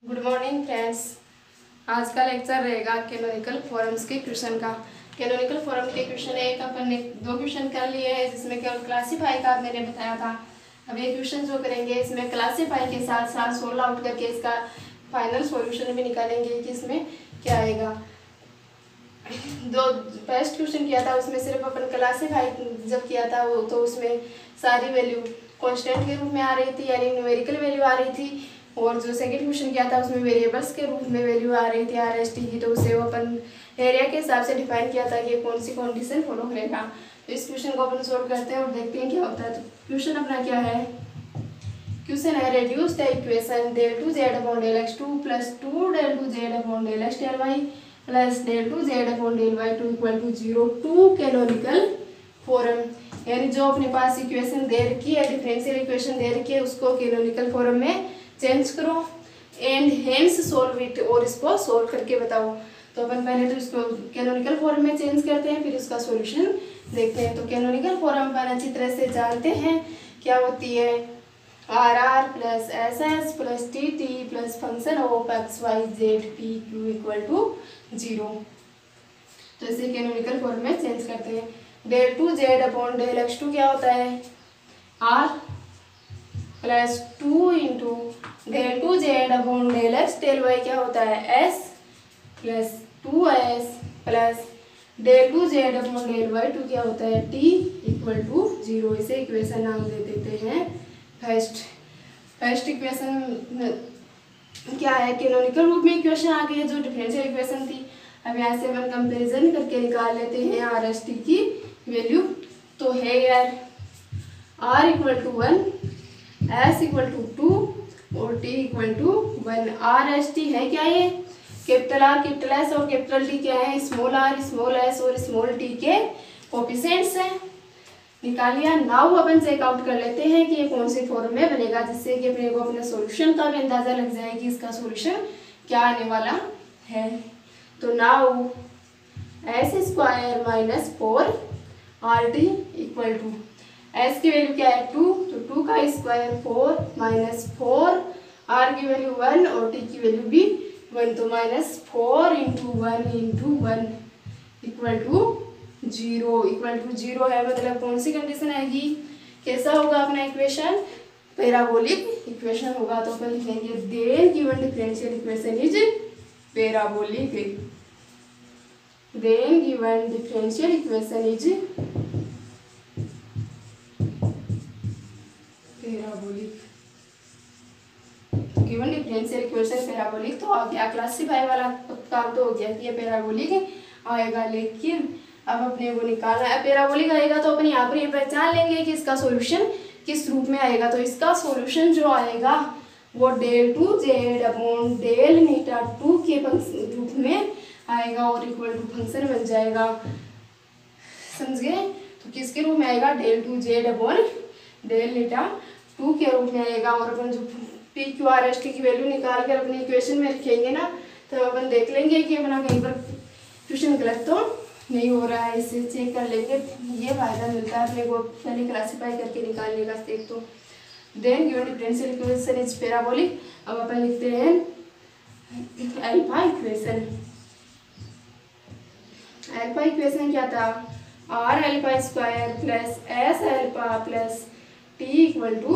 Good morning friends. आज का lecture रहेगा कैनोनिकल फॉर्म्स के क्वेश्चन का। कैनोनिकल फॉर्म के क्वेश्चन एक अपन ने 2 क्वेश्चन कर लिए हैं, जिसमें केवल क्लासीफाई का मैंने बताया था। अब ये क्वेश्चन जो करेंगे इसमें क्लासीफाई के साथ साथ सोल्व आउट करके इसका फाइनल सॉल्यूशन भी निकालेंगे कि इसमें क्या आएगा। फर्स्ट क्वेश्चन किया था उसमें सिर्फ अपन क्लासीफाई जब किया था वो तो उसमें सारी वैल्यू कांस्टेंट के रूप में आ रही थी, यानी न्यूमेरिकल वैल्यू आ रही थी। और जो सेकंड क्वेश्चन किया था उसमें वेरिएबल्स के रूप में वैल्यू आ रही थी आर एस टी की, तो उसे वो अपन एरिया के हिसाब से डिफाइन किया था कि कौन सी कंडीशन फॉलो करेगा। तो इस क्वेश्चन को अपन सोल्व करते हैं और देखते हैं क्या होता है। तो क्वेश्चन अपना क्या है, क्वेश्चन है reduce the equation del two Z upon del x2 plus 2 del two Z upon del x del y plus del two Z upon del y2 equal to 0 to canonical form. यानी जो अपने पास equation दे रखी है, differential equation दे रखी है, उसको canonical form में change करो एंड हेंस सोल्व इट, और इसको सोल्व करके बताओ। तो अपन पहले तो इसको कैनोनिकल फॉर्म में चेंज करते हैं, फिर इसका सॉल्यूशन देखते हैं। तो कैनोनिकल फॉर्म अपन अच्छी तरह से जानते हैं क्या होती है, R R plus S S plus T T plus function of x Y Z P Q equal to 0। तो इसे कैनोनिकल फॉर्म में चेंज करते हैं। del two Z upon del x2 क्या होता है, R plus 2 into del two Z upon del x del y क्या होता है, s plus 2s plus del two Z upon del y2 क्या होता है, t इक्वल टू 0। इसे इक्वेशन नाम दे देते हैं फर्स्ट इक्वेशन क्या है, कैनोनिकल रूप में इक्वेशन आ गई है जो डिफरेंशियल इक्वेशन थी। अब यहाँ से अपन कंपेरिजन करके निकाल लेते हैं आर एस टी की वैल्यू। तो है यार r equal to 1, s equal to 2 और t equal to 1। R S T है क्या, ये कैपिटल आर कैपिटल एस और कैपिटल टी क्या है, स्मॉल आर स्मॉल एस और स्मॉल टी के कोएफिशिएंट्स हैं। निकाल लिया। नाउ अपन चेक आउट कर लेते हैं कि ये कौन से फॉर्म में बनेगा, जिससे कि अपने को अपने सॉल्यूशन का भी अंदाजा लग जाए कि इसका सॉल्यूशन क्या आने वाला है। तो now S square minus 4 R T equal to S की वैल्यू क्या है 2, तो 2 का स्क्वायर 4 माइनस 4, आर की वैल्यू 1 और टी की वैल्यू भी 1, तो minus 4 into 1 equal to 0 equal to 0 है। मतलब कौन सी कंडीशन आएगी, कैसा होगा अपना इक्वेशन, पैराबोलिक इक्वेशन होगा। तो अपन लिखेंगे then given differential equation is parabolic, then given differential equation is parabolic, given differential equation parabolic. तो आ गया क्लासीफाई वाला काम, तो हो गया कि ये पैराबोलिक आएगा। लेकिन अब अपने को निकालना है, पैराबोलिक आएगा तो अपन यहाँ पर ये पहचान लेंगे कि इसका सॉल्यूशन किस रूप में आएगा। तो इसका सॉल्यूशन जो आएगा वो del two Z upon del eta 2 के रूप में आएगा और इक्वल टू फंक्शन बन जाएगा, समझ गए। तो किसके रूप में आएगा, del two Z upon del eta 2 के रूप में आएगा। और अपन जो P Q R S T की वैल्यू निकाल कर अपने इक्वेशन में रखेंगे ना, तो अपन देख लेंगे कि अपना कहीं पर क्वेश्चन गलत तो नहीं हो रहा है, इससे चेक कर लेंगे। ये फायदा मिलता है अपने को पहले क्लासीफाई करके निकालने का। एक तो then given differential equation is parabolic. अब अपन लिखते हैं अल्फा इक्वेशन। अल्फा इक्वेशन क्या था, R alpha square plus S alpha plus T equal to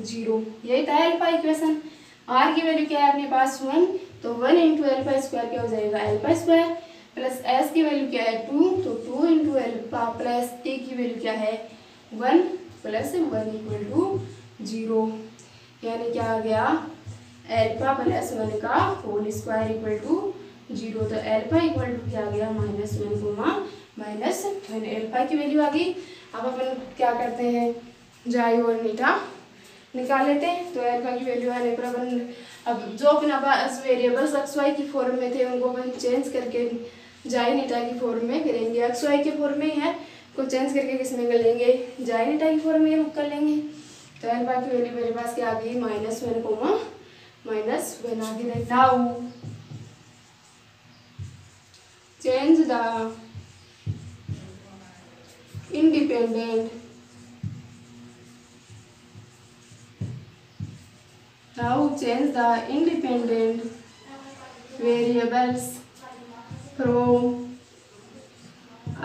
0, यही था अल्फा इक्वेशन। आर की वैल्यू क्या है अपने पास 1, तो 1 इंटू अल्फा स्क्वायर क्या हो जाएगा, अल्फा स्क्वायर प्लस एस की वैल्यू क्या है 2, तो 2 इंटू अल्फा प्लस टी की वैल्यू क्या है 1 प्लस 1 इक्वल टू 0। यानी क्या आ गया, अल्फा प्लस 1 का होल स्क्वायर इक्वल टू 0। तो अल्फा इक्वल टू क्या आ गया -1 -1 अल्फा की वैल्यू आ गई। अब अपन क्या करते हैं, जाई और नीटा निकाल लेते हैं। तो अल्फा की वैल्यू आने पर अपन अब जो अपना वेरिएबल्स एक्स वाई की फॉर्म में थे उनको अपन चेंज करके जाई नीटा की फॉर्म में करेंगे। एक्स वाई के फॉर्म में ही है, को चेंज करके किस में कर लेंगे, जाई नीटा की फॉर्म में बुक कर लेंगे। तो अल्फा की वैल्यू मेरे पास क्या आ गई -1 -1 आ गई। Now change the independent now change the independent variables from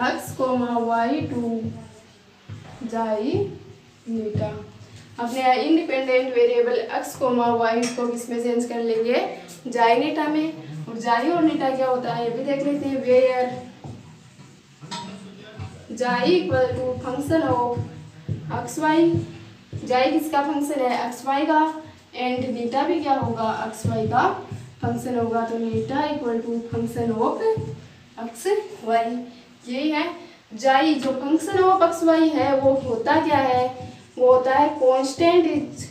x, y to xi eta. अपने इंडिपेंडेंट वेरिएबल x, y को किसमें चेंज कर लेंगे, जाई नीटा में। और जाई और नीटा क्या होता है ये भी देख लेते हैं। Where xi equal to function of x y, xi किसका फंक्शन है, एक्स वाई का, एंड नीटा भी क्या होगा, एक्स वाई का फंक्शन होगा। तो eta equal to function of x y, यही है जाई। जो फंक्शन ऑफ एक्स वाई है वो होता क्या है, वो होता है कांस्टेंट इज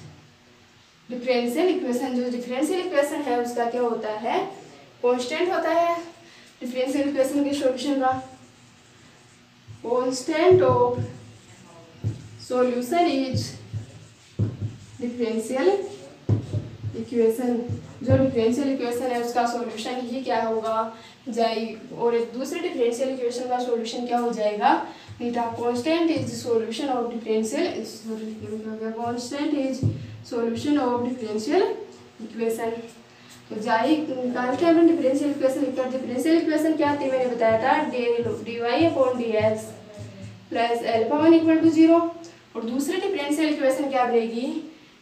डिफरेंशियल इक्वेशन। जो डिफरेंशियल इक्वेशन है उसका क्या होता है, कांस्टेंट होता है डिफरेंशियल इक्वेशन के सॉल्यूशन का। Constant of solution is differential equation. जो डिफरेंशियल इक्वेशन है उसका सॉल्यूशन ही क्या होगा, जाई। और दूसरे डिफरेंशियल इक्वेशन का सॉल्यूशन क्या हो जाएगा, eta. Constant is solution of differential, constant is solution of differential equation. तो जाई निकालते हैं डिफरेंशियल इक्वेशन लिखकर। डिफरेंशियल इक्वेशन क्या थी मैंने बताया था, dy upon dx plus alpha 1 equal to 0। और दूसरी डिफरेंशियल इक्वेशन क्या बनेगी,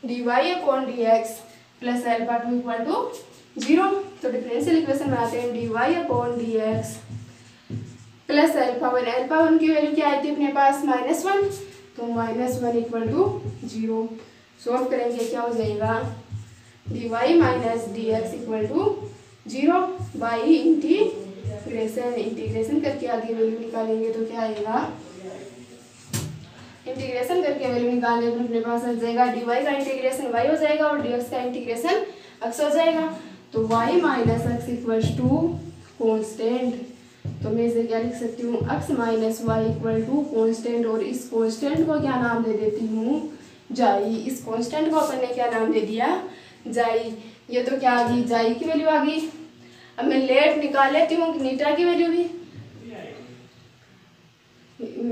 dy upon dx plus alpha 2 equal to 0। तो डिफरेंशियल इक्वेशन बनाते हैं dy upon dx plus alpha 1। Alpha 1 की वैल्यू क्या आई थी अपने पास, -1, तो -1 इक्वल टू 0। सॉल्व करेंगे क्या हो जाएगा, dy minus dx equal to 0 by integration. Integration करके आगे वैल्यू निकालेंगे तो क्या आएगा, इंटीग्रेशन करके वैल्यू निकालने पर अपने पास आ जाएगा dy का इंटीग्रेशन y हो जाएगा और dx का इंटीग्रेशन x हो जाएगा। तो y minus X equal to constant. तो मैं इसे क्या लिख सकती हूँ, x minus Y equal to constant. और इस कॉन्स्टेंट को क्या नाम दे देती हूँ, जाई। इस कॉन्स्टेंट को अपन ने क्या नाम दे दिया, जाई। ये तो क्या आ गई, जाई की वैल्यू आ गई। अब मैं लेट निकाल लेती हूँ नीटा की वैल्यू भी,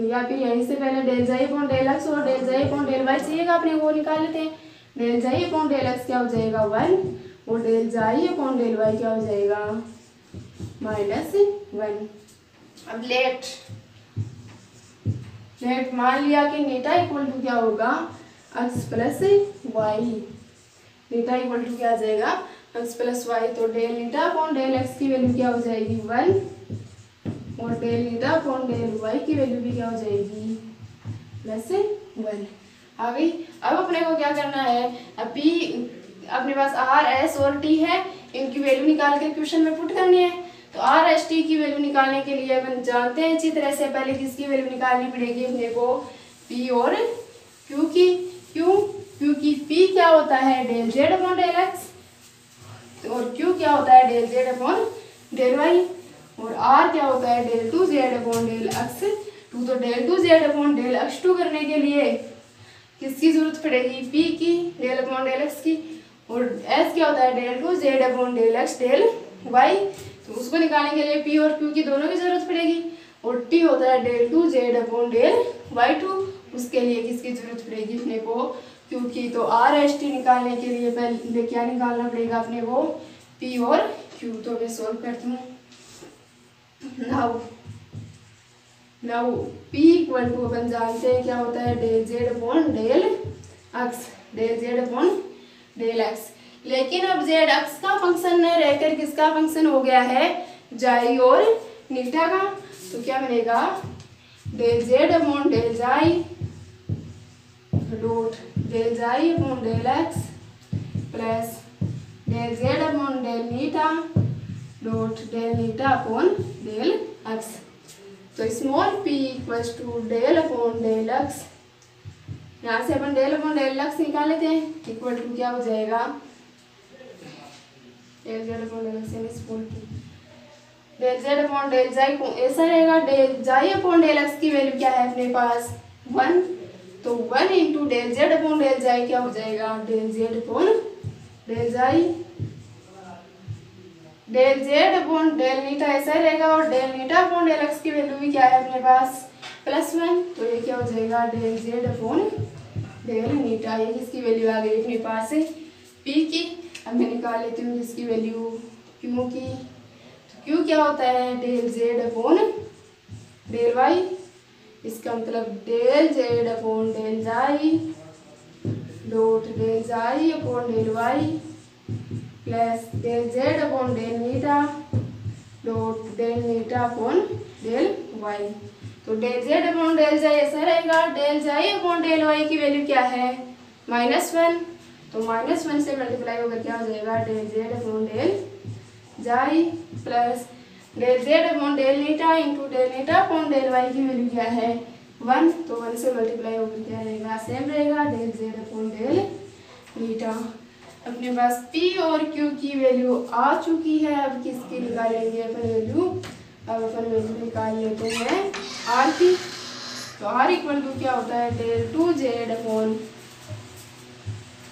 या फिर यहीं से पहले del xi upon del x और del xi upon del y चाहिएगा अपने, वो निकाल लेते हैं। Del xi upon del x क्या हो जाएगा 1 और del xi upon del y क्या हो जाएगा -1। अब लेट मान लिया कि नीटा इक्वल टू क्या होगा, X plus Y. Eta equal to क्या आ जाएगा, एक्स प्लस वाई। तो del eta upon del x की वैल्यू क्या हो जाएगी 1 और del eta upon del Y की वैल्यू भी क्या हो जाएगी +1 आ गई। अब अपने को क्या करना है, अभी अपने पास आर एस और टी है, इनकी वैल्यू निकाल के क्वेश्चन में पुट करनी है। तो आर एस टी की वैल्यू निकालने के लिए अपन जानते हैं अच्छी तरह से, पहले किसकी वैल्यू निकालनी पड़ेगी अपने को, पी और क्यू की। क्योंकि पी क्या होता है, del Z upon del x और क्यू क्या होता है, del Z upon del y. और आर क्या होता है, del two Z upon del x two. तो del two Z upon del x two करने के लिए किसकी जरूरत पड़ेगी, पी की, डेल अपॉन डेल एक्स की। और एस क्या होता है, del two Z upon del X del Y. तो उसको निकालने के लिए पी और क्यू की दोनों की जरूरत पड़ेगी। और टी होता है del two Z upon del Y two, उसके लिए किसकी जरूरत पड़ेगी अपने को, क्यू की। तो आर एस टी निकालने के लिए पहले क्या निकालना पड़ेगा अपने को, पी और क्यू। तो मैं सोल्व करती हूँ। नाउ P इक्वल टू अपन जानते हैं क्या होता है, del Z upon del X, del Z upon del X. लेकिन अब जेड एक्स का फंक्शन न रहकर किसका फंक्शन हो गया है, जाई और नीटा का। तो क्या बनेगा, del Z upon del xi dot del xi upon del x plus del Z upon del eta dot del eta upon del x. तो small p equals to del upon del x, यहाँ से अपन del upon del x निकाल लेते हैं, equal to क्या हो जाएगा, del Z upon del x यानी small p। Del Z upon del xi ऐसा रहेगा, del xi upon del x की वैल्यू क्या है अपने पास 1। तो 1 into del Z upon del xi क्या हो जाएगा, del Z upon del xi. Del Z upon del eta ऐसा ही रहेगा और del eta upon del x की वैल्यू भी क्या है अपने पास +1। तो ये क्या हो जाएगा, del Z upon del eta. ये किसकी वैल्यू आ गई अपने पास, पी की। अब मैं निकाल लेती हूँ इसकी वैल्यू क्यू की। तो क्यू क्या होता है, del Z upon del y. इसका मतलब del Z upon del xi dot del xi upon del y plus del Z upon del eta dot del eta upon del Y. तो del Z upon del xi ऐसा रहेगा, del xi upon del Y की value क्या है, -1। तो -1 से multiply होकर क्या हो जाएगा, del Z upon del xi plus del Z upon del eta into del eta upon del Y की वैल्यू क्या है 1। तो 1 से मल्टीप्लाई होकर क्या रहेगा, सेम रहेगा, डेल जेड अपॉन डेल नीटा। अपने पास P और Q की वैल्यू आ चुकी है। अब किसकी निकालेंगे अपन वैल्यू, अब अपन वैल्यू निकाल लेते हैं R की। तो R इक्वल टू क्या होता है, del 2Z upon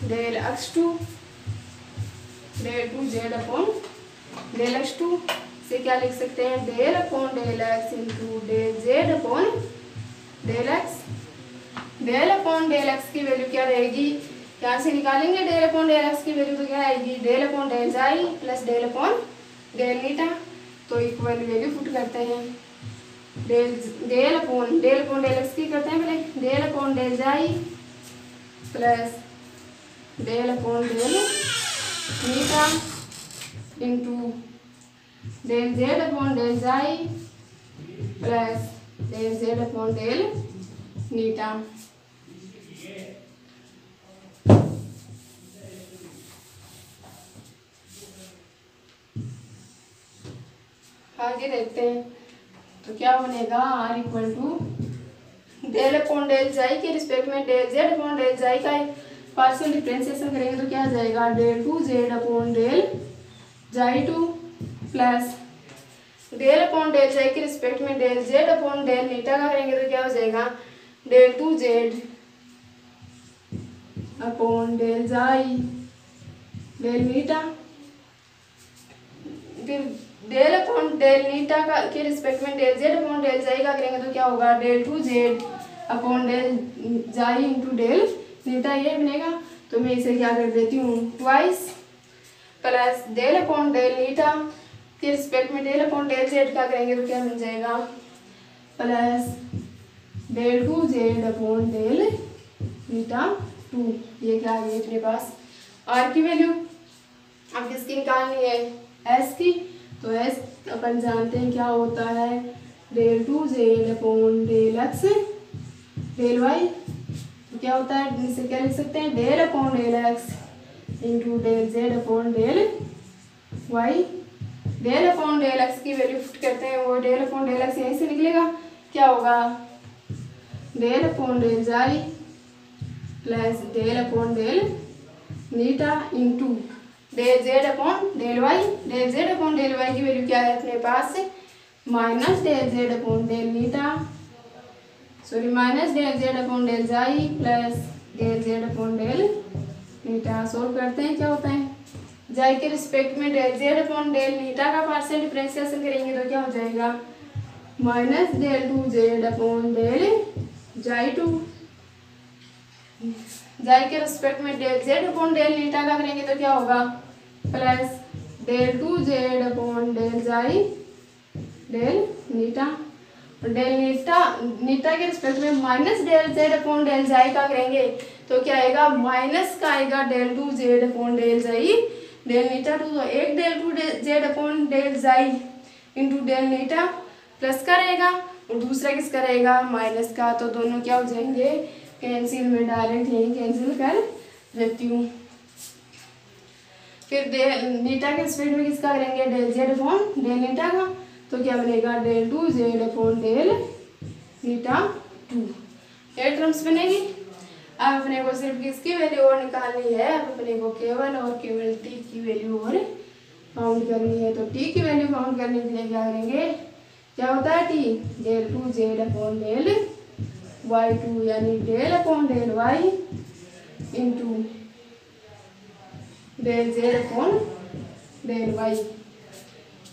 del x2 del 2Z upon del x2 से क्या लिख सकते हैं, del upon del x into del Z upon del x। Del upon del x की वैल्यू क्या रहेगी, यहाँ से निकालेंगे डेल अपॉन डेल x की वैल्यू तो क्या आएगी, del upon del xi plus del upon del eta. तो इक्वल वैल्यू पुट करते हैं, डेल अपॉन डेल x की करते हैं पहले, del upon del xi plus del upon del eta into del Z upon del xi plus del Z upon del eta. आगे देखते हैं तो क्या बनेगा, R equal to del upon del xi के रिस्पेक्ट में del Z upon del xi का partial differentiation करेंगे तो क्या आ जाएगा, डेल 2Z अपॉन डेल जाई 2 plus del upon del xi के रिस्पेक्ट में del Z upon del eta का करेंगे तो क्या हो जाएगा, del 2Z upon del xi del eta. फिर डेल अपॉन डेल नीटा का के रिस्पेक्ट में del Z upon del xi का करेंगे तो क्या होगा, del 2Z upon del xi into del eta ये बनेगा। तो मैं इसे क्या कर देती हूँ, twice plus del upon del eta के रिस्पेक्ट में डेल अपॉन डेल जेड का करेंगे तो क्या बन जाएगा, plus del 2Z upon del eta 2। ये क्या आ गई अपने पास R की वैल्यू। अब किसकी निकालनी है, S की। तो S अपन जानते हैं क्या होता है, del 2Z upon del x del y। तो क्या होता है, इसे क्या लिख सकते हैं, del upon del x into del Z upon del y। Del upon del x की वैल्यू पुट करते हैं, वो डेल अपॉन डेल x यहीं से निकलेगा, क्या होगा, del upon del xi plus del upon del eta into del Z upon del y. Del Z upon del Y की वैल्यू क्या है अपने पास, minus del Z upon del eta, sorry minus del Z upon del xi plus del Z upon del eta. Solve करते हैं क्या होता है, जाई के रिस्पेक्ट में del Z upon del eta का पार्शियल डिफरेंशिएशन करेंगे तो क्या हो जाएगा, minus del 2Z upon del जाई 2। जाई के रिस्पेक्ट में del Z upon del eta का करेंगे तो क्या होगा, plus del 2Z upon del xi del eta. Del eta के रिस्पेक्ट में minus del Z upon del xi का करेंगे तो क्या आएगा, माइनस का आएगा del 2Z upon del xi del eta 2। तो एक del 2Z upon del xi into del eta plus का रहेगा और दूसरा किसका रहेगा, माइनस का। तो दोनों क्या हो जाएंगे, कैंसिल में डायरेक्ट यही कैंसिल कर देती हूँ। फिर डेल नीटा के रिस्पेक्ट में किसका करेंगे, del Z upon del eta का। तो क्या बनेगा, del 2Z upon del eta 2। ये टर्म्स बनेगी। अब अपने को सिर्फ किसकी वैल्यू और निकालनी है, अब अपने को केवल और केवल t की वैल्यू और फाउंड करनी है। तो t की वैल्यू फाउंड करने के लिए क्या करेंगे, क्या होता है t, del 2Z upon del y2 यानी del upon del y into del Z upon del y,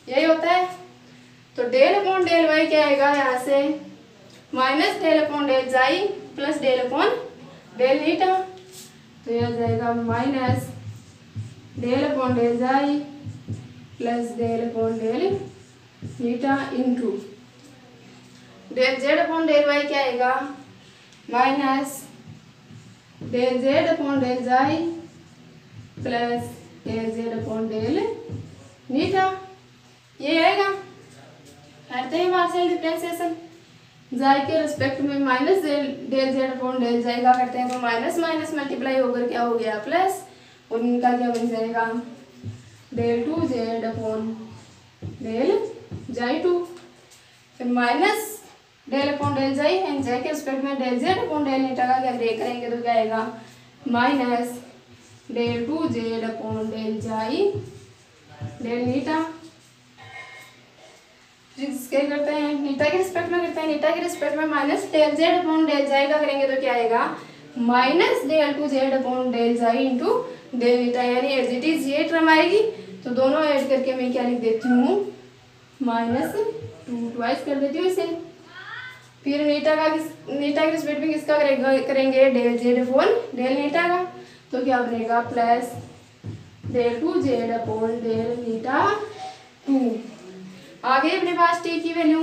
यही होता है। तो डेल अपॉन डेल y क्या आएगा, यहाँ से minus del upon del xi plus del upon del eta. तो यह जाएगा minus del upon del xi plus del upon del eta into del Z upon del y क्या आएगा minus del Z upon del xi plus del Z upon del eta, ये आएगा। करते हैं partial differentiation, जाई के रिस्पेक्ट में minus del Z upon del xi का करते हैं तो माइनस माइनस मल्टीप्लाई होकर क्या हो गया प्लस, और इनका क्या बन जाएगा del two Z upon del xi two, फिर minus del upon del xi and xi के रिस्पेक्ट में del Z upon del eta का क्या ब्रेक करेंगे तो क्या आएगा minus del two Z upon del xi del eta. क्या करते हैं नीटा के रिस्पेक्ट में करते हैं, नीटा के रिस्पेक्ट में minus del Z upon del xi का करेंगे तो क्या आएगा minus del two Z upon del xi into del eta, यानी एज इट इज ये टर्म आएगी तो दोनों ऐड करके मैं क्या लिख देती हूँ माइनस टू ट्वाइस कर देती हूँ इसे। फिर नीटा के रिस्पेक्ट में किसका करेंगे del Z upon del eta का, तो क्या बनेगा plus del two Z upon del eta two. आगे अपने पास टी की वैल्यू,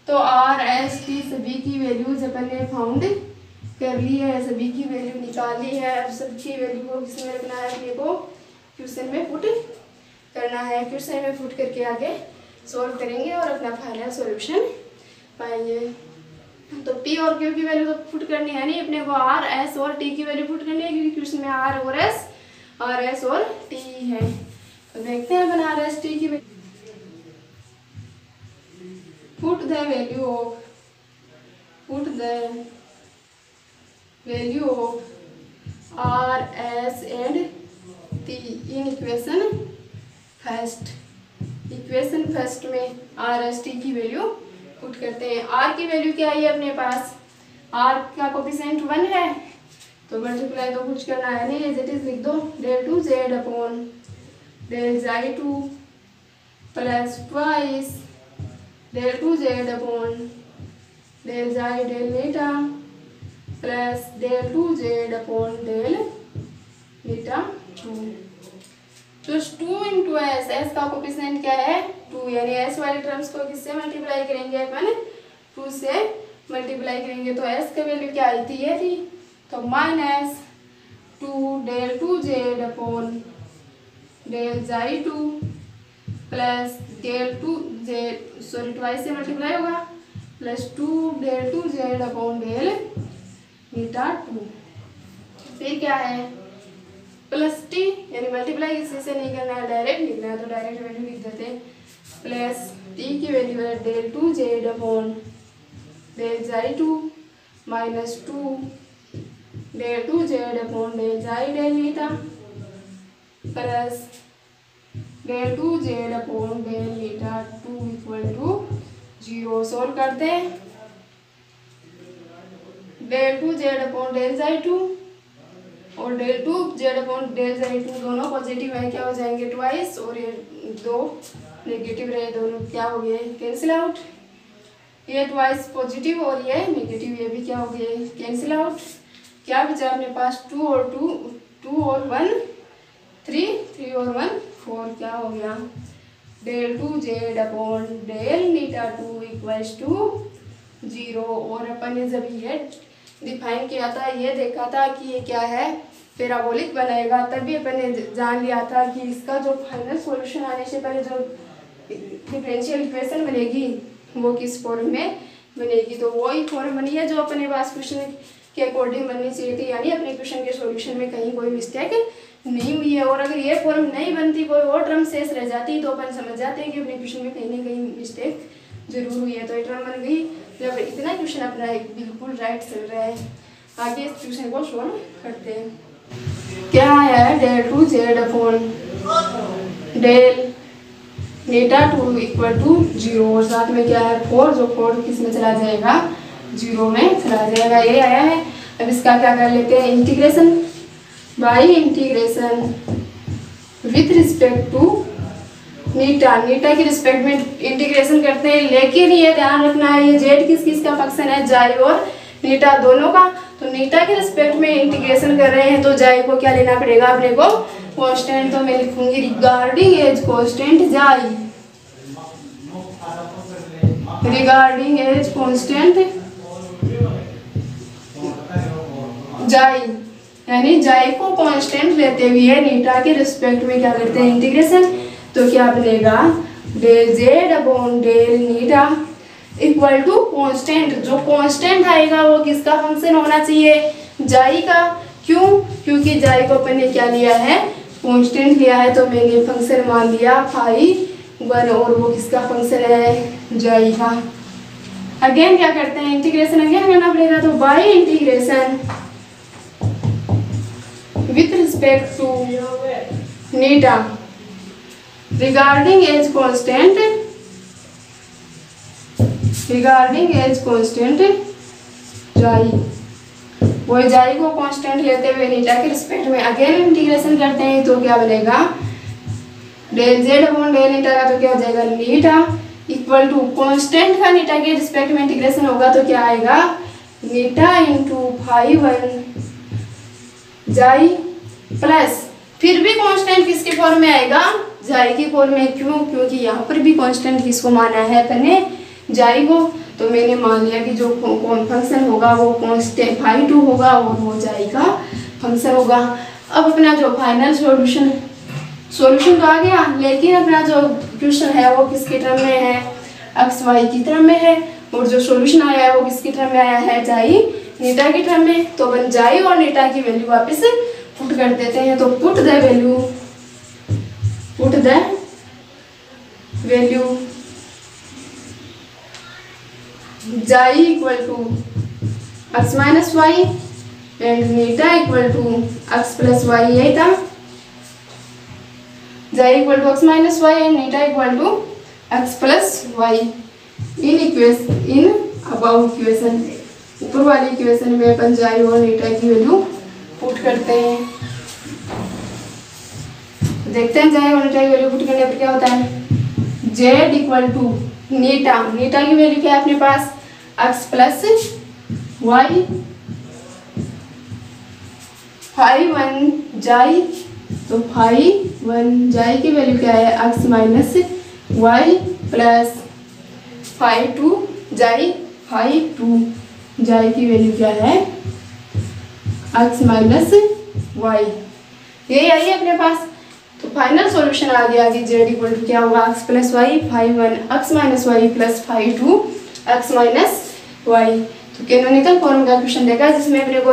तो आर एस टी सभी की वैल्यूज अपन ने फाउंड कर ली है, सभी की वैल्यू निकाल ली है। अब सबकी वैल्यू को किसमें रखना है अपने को क्वेश्चन में पुट करना है, क्वेश्चन में पुट करके आगे सॉल्व करेंगे और अपना फाइनल सॉल्यूशन पाएंगे। तो पी और क्यू की वैल्यू तो पुट करनी है नहीं अपने को, आर एस और टी की वैल्यू पुट करनी है क्योंकि क्वेश्चन में आर एस और टी है। तो देखते हैं अपन आर एस टी की put the value of R S and T in equation first में आर एस टी की वैल्यू पुट करते हैं। आर की वैल्यू क्या है अपने पास, आर का कोफिशिएंट 1 है तो मल्टीप्लाई तो कुछ करना है नहीं, एज इट इज लिख दो del two Z upon del xi two plus twice del two Z upon del xi del eta plus del two Z upon del eta two. तो 2 इंटू एस, एस का coefficient क्या है 2, यानी S वाले terms को किससे multiply करेंगे अपन 2 से मल्टीप्लाई करेंगे तो एस का वैल्यू क्या आई थी ये थी, तो minus 2 del two Z upon del xi two plus del two Z sorry twice से मल्टीप्लाई होगा plus 2 del two Z upon del eta two. फिर क्या है प्लस टी, यानी मल्टीप्लाई किसी से नहीं करना है डायरेक्ट लिखना है तो डायरेक्ट वैल्यू लिख देते हैं। प्लस टी की वैल्यू है del two Z upon del xi two minus 2 del two Z upon del xi del eta plus del two Z upon del eta two equal to 0। Solve करते हैं, del two Z upon del xi two और del two Z upon del xi two दोनों positive है, क्या हो जाएंगे twice, और ये 2 नेगेटिव रहे दोनों क्या हो गए कैंसिल आउट, ये ट्वाइस पॉजिटिव और ये नेगेटिव ये भी क्या हो गए कैंसिल आउट। क्या बचा अपने पास 2 और 1 3 और 1 4, क्या हो गया del two Z upon del eta two equals to 0। और अपन ने जब ये डिफाइन किया था ये देखा था कि ये क्या है पैराबोलिक बनाएगा, तभी अपन ने जान लिया था कि इसका जो फाइनल सॉल्यूशन आने से पहले जो डिफरेंशियल इक्वेशन बनेगी वो किस फॉर्म में बनेगी, तो वही फॉर्म बनी है जो अपने पास क्वेश्चन के अकॉर्डिंग बननी चाहिए थी, यानी अपने क्वेश्चन के सॉल्यूशन में कहीं कोई मिस्टेक नहीं हुई है। और अगर ये फॉर्म नहीं बनती कोई और टर्म शेष रह जाती तो अपन समझ जाते हैं कि अपने क्वेश्चन में कहीं ना कहीं मिस्टेक जरूर हुई है। तो ये टर्म बन गई जब इतना क्वेश्चन अपना बिल्कुल राइट चल रहा है। आगे इस क्वेश्चन को सॉल्व करते हैं। क्या है del two Z upon del eta two equal to 0 और साथ में क्या है 4, जो 4 किस में चला जाएगा 0 में चला जाएगा, ये आया है। अब इसका क्या कर लेते हैं integration by integration with respect to eta, eta के रिस्पेक्ट में इंटीग्रेशन करते हैं, लेकिन ये ध्यान रखना है ये जेड किस किस का फंक्शन है जाई और नीटा दोनों का, तो नीटा के रिस्पेक्ट में इंटीग्रेशन कर रहे हैं तो जाई को क्या लेना पड़ेगा अपने को कांस्टेंट तो मैं लिखूंगी रिगार्डिंग एज कांस्टेंट जाई, रिगार्डिंग एज कांस्टेंट जाई, यानी जाई को कांस्टेंट लेते हुए नीटा के रिस्पेक्ट में क्या करते हैं इंटीग्रेशन। तो क्या बनेगा del Z upon del eta equal to constant, जो कांस्टेंट आएगा वो किसका फंक्शन होना चाहिए, जाई का। क्यों, क्योंकि जाई को अपन ने क्या लिया है कांस्टेंट लिया है, तो मैंने फंक्शन मान लिया फाई 1 और वो किसका फंक्शन है जाई का। अगेन क्या करते हैं इंटीग्रेशन अगेन करना पड़ेगा, तो bye integration with respect to neta regarding age constant, regarding age constant जाई, वो जाई को कांस्टेंट लेते हुए नीटा के रिस्पेक्ट में अगेन इंटीग्रेशन करते हैं, तो क्या बनेगा del Z upon del eta का तो क्या हो जाएगा नीटा इक्वल टू कांस्टेंट का नीटा के रिस्पेक्ट में इंटीग्रेशन होगा तो क्या आएगा नीटा इंटू फाई 1 जाई प्लस फिर भी कांस्टेंट किसके फॉर्म में आएगा जाई की फॉर्म में। क्यों, क्योंकि यहाँ पर भी कांस्टेंट किसको माना है अपने जाई को, तो मैंने मान लिया कि जो फंक्शन होगा वो कांस्टेंट फाई 2 होगा और वो जाई का फंक्शन होगा। अब अपना जो फाइनल सॉल्यूशन तो आ गया, लेकिन अपना जो क्वेश्चन है वो किसके टर्म में है एक्स वाई की टर्म में है, और जो सॉल्यूशन आया है वो किसकी टर्म में आया है जाई नीटा की टर्म में। तो अपन जाई और नीटा की वैल्यू वापस पुट कर देते हैं, तो put the value xi equal to X minus Y and eta equal to X plus Y, यही था xi equal to X minus Y and eta equal to X plus Y in above equation. ऊपर वाली equation में अपन जाई और नीटा की value put करते हैं, देखते हैं जाई और नीटा की वैल्यू पुट करने पर क्या होता है। जेड इक्वल टू नीटा की वैल्यू क्या है अपने पास एक्स प्लस वाई, फाई 1 जाई, तो फाई 1 जाई की वैल्यू क्या है X minus Y plus phi 2 xi, phi 2 जाई की वैल्यू क्या है एक्स माइनस वाई, यही आई है अपने पास। तो फाइनल सॉल्यूशन आ गया कि जेड इक्वल टू क्या होगा X plus Y, phi 1 X minus Y plus phi 2 X minus Y. तो कैनोनिकल फॉर्म का क्वेश्चन देखा जिसमें अपने को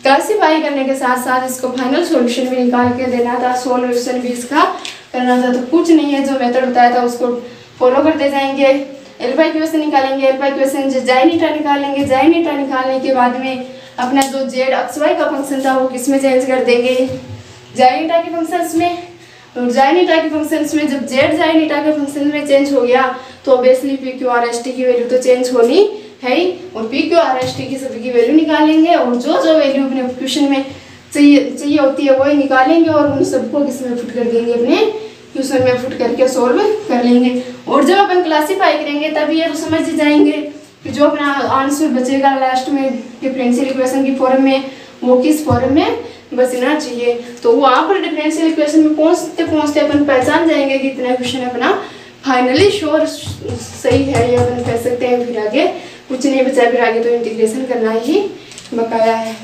क्लासीफाई करने के साथ साथ इसको फाइनल सॉल्यूशन भी निकाल के देना था, सॉल्यूशन भी इसका करना था। तो कुछ नहीं है, जो मेथड बताया था उसको फॉलो करते जाएंगे। एल्फा इक्वेशन निकालेंगे, एल्फा इक्वेशन से जाई नीटा निकालेंगे, जाई नीटा निकालने के बाद में अपना जो जेड एक्स वाई का फंक्शन था वो किस में चेंज कर देंगे जाई नीटा के फंक्शंस में। और जाई नीटा के फंक्शंस में जब जेड जाई नीटा के फंक्शन में चेंज हो गया तो obviously P Q R S T की वैल्यू तो चेंज होनी है ही, और P Q R S T की सभी की वैल्यू निकालेंगे और जो जो वैल्यू अपने क्वेश्चन में चाहिए होती है वही निकालेंगे और उन सबको किस में पुट कर देंगे अपने क्वेश्चन में पुट करके सोल्व कर लेंगे। और जब अपन क्लासीफाई करेंगे तब ये तो समझ जाएंगे कि जो अपना आंसर बचेगा लास्ट में डिफरेंशियल इक्वेशन की फॉर्म में वो किस फॉर्म में बचना चाहिए। तो वहाँ पर डिफरेंशियल इक्वेशन में पहुँचते पहुँचते अपन पहचान जाएंगे कि इतना क्वेश्चन अपना फाइनली श्योर सही है, ये अपन कह सकते हैं। फिर आगे कुछ नहीं बचा, फिर आगे तो इंटीग्रेशन करना ही बकाया है।